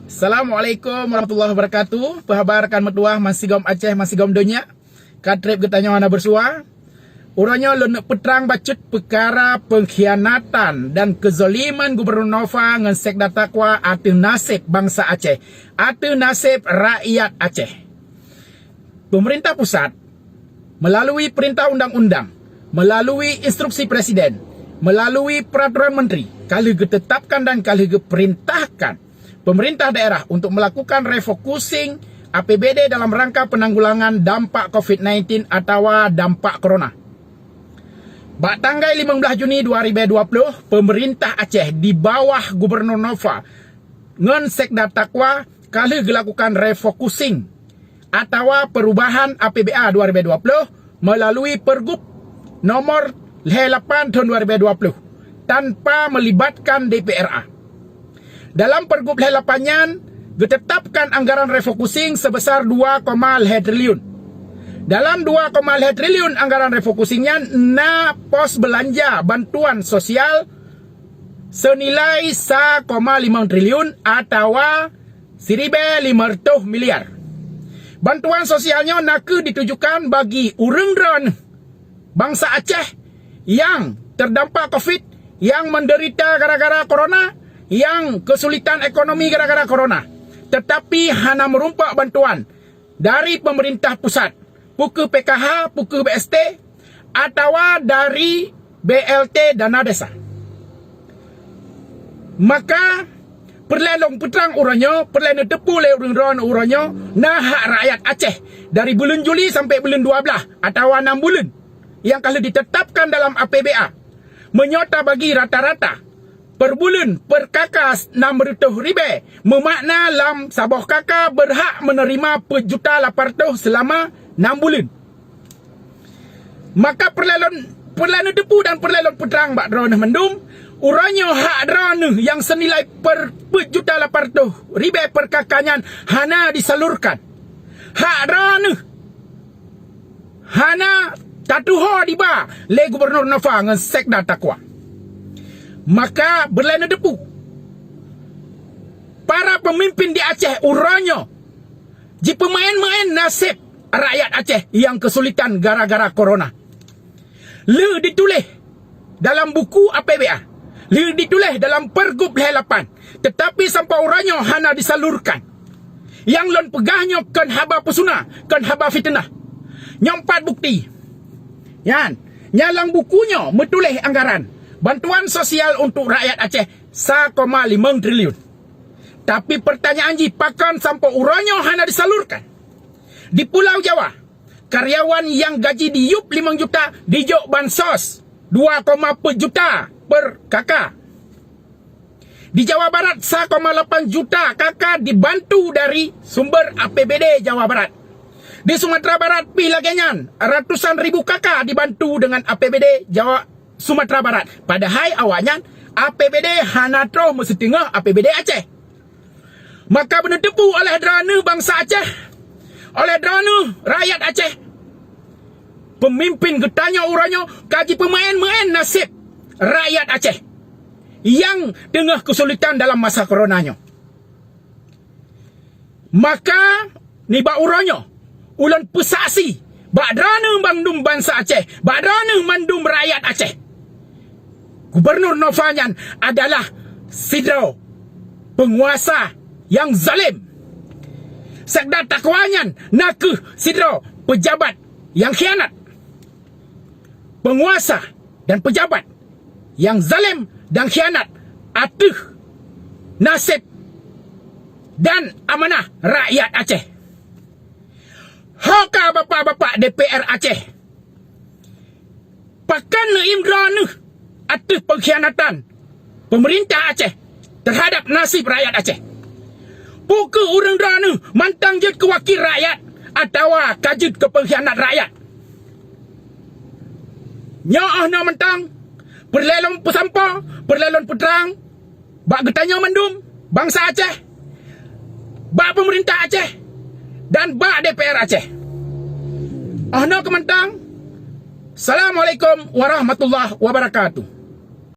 Assalamualaikum warahmatullahi wabarakatuh. Perhabarkan metuah masih gom Aceh, masih gom dunia. Katrip getanya wana bersua. Uranya lenek peterang bacut perkara pengkhianatan dan kezaliman Gubernur Nova ngan Sekda Takwa atau nasib bangsa Aceh, atau nasib rakyat Aceh. Pemerintah pusat melalui perintah undang-undang, melalui instruksi presiden, melalui peraturan menteri, kalau ditetapkan dan kalau diperintahkan pemerintah daerah untuk melakukan refocusing APBD dalam rangka penanggulangan dampak COVID-19 atau dampak corona. Bak tanggal 15 Juni 2020, pemerintah Aceh di bawah Gubernur Nova ngan Sekda Takwa kalau dilakukan refocusing atau perubahan APBA 2020 melalui Pergub nomor 8 tahun 2020 tanpa melibatkan DPRA. Dalam Pergub 8-nya ditetapkan anggaran refocusing sebesar 2,5 triliun. Dalam 2,5 triliun anggaran refocusingnya na pos belanja bantuan sosial senilai 1,5 triliun atau 1.500 miliar. Bantuan sosialnya nak ditujukan bagi urang-urang bangsa Aceh yang terdampak COVID, yang menderita gara-gara corona, yang kesulitan ekonomi gara-gara corona. Tetapi hanya merumpak bantuan dari pemerintah pusat, puku PKH, puku BST, atau dari BLT dana desa. Maka perlelong putrang uranyo, perlelong tepu le urang uranyo, nah hak rakyat Aceh dari bulan Juli sampai bulan 12 atau 6 bulan yang kalau ditetapkan dalam APBA menyota bagi rata-rata per bulan per kakak 600,000, memakna lam saboh kakak berhak menerima per juta 800 selama 6 bulan. Maka perlelon depu dan perlelon putrang bak drone mendum, uranyo hak drone yang senilai per juta 800,000 per kakanyan hana disalurkan. Hak drone hana tatuho diba le Gubernur Nova ngan Sekda Takwa. Maka berlena depu para pemimpin di Aceh uranyo ji pemain-main nasib rakyat Aceh yang kesulitan gara-gara corona. Le ditulis dalam buku APBA, le ditulis dalam Pergub 8, tetapi sampai uranyo hana disalurkan. Yang lon pegahnya kan haba pesuna, kan haba fitnah. Nyompat bukti. Yan, nyalang bukunya metulis anggaran bantuan sosial untuk rakyat Aceh 1,5 triliun. Tapi pertanyaan ji, pakan sampai uranyo hana disalurkan. Di Pulau Jawa, karyawan yang gaji di yup 5 juta dijok bansos 2,4 juta per kakak. Di Jawa Barat 1,8 juta kakak dibantu dari sumber APBD Jawa Barat. Di Sumatera Barat pilagenyan ratusan ribu kakak dibantu dengan APBD Sumatera Barat. Padahal awalnya APBD Hanatro setengah APBD Aceh. Maka benar tepu oleh drone bangsa Aceh, oleh drone rakyat Aceh. Pemimpin getanya uranyo kaji pemain-main nasib rakyat Aceh yang tengah kesulitan dalam masa coronanya. Maka ni ba uranyo ulan pesasi bak drone bandum bangsa Aceh, bak drone mandum rakyat Aceh. Gubernur Novanyan adalah sidro penguasa yang zalim. Sekda Takwanyan naku sidro pejabat yang khianat. Penguasa dan pejabat yang zalim dan khianat atuh nasib dan amanah rakyat Aceh. Hoka bapak-bapak DPR Aceh, pakan imran atas pengkhianatan pemerintah Aceh terhadap nasib rakyat Aceh. Puka urang drana mantang jut ke wakil rakyat atau kajut ke pengkhianat rakyat. Nyoh na mentang perlelon pesampa, perlelon peterang bak getanya mendum bangsa Aceh, bak pemerintah Aceh dan bak DPR Aceh. Ahna kementang. Assalamualaikum warahmatullahi wabarakatuh.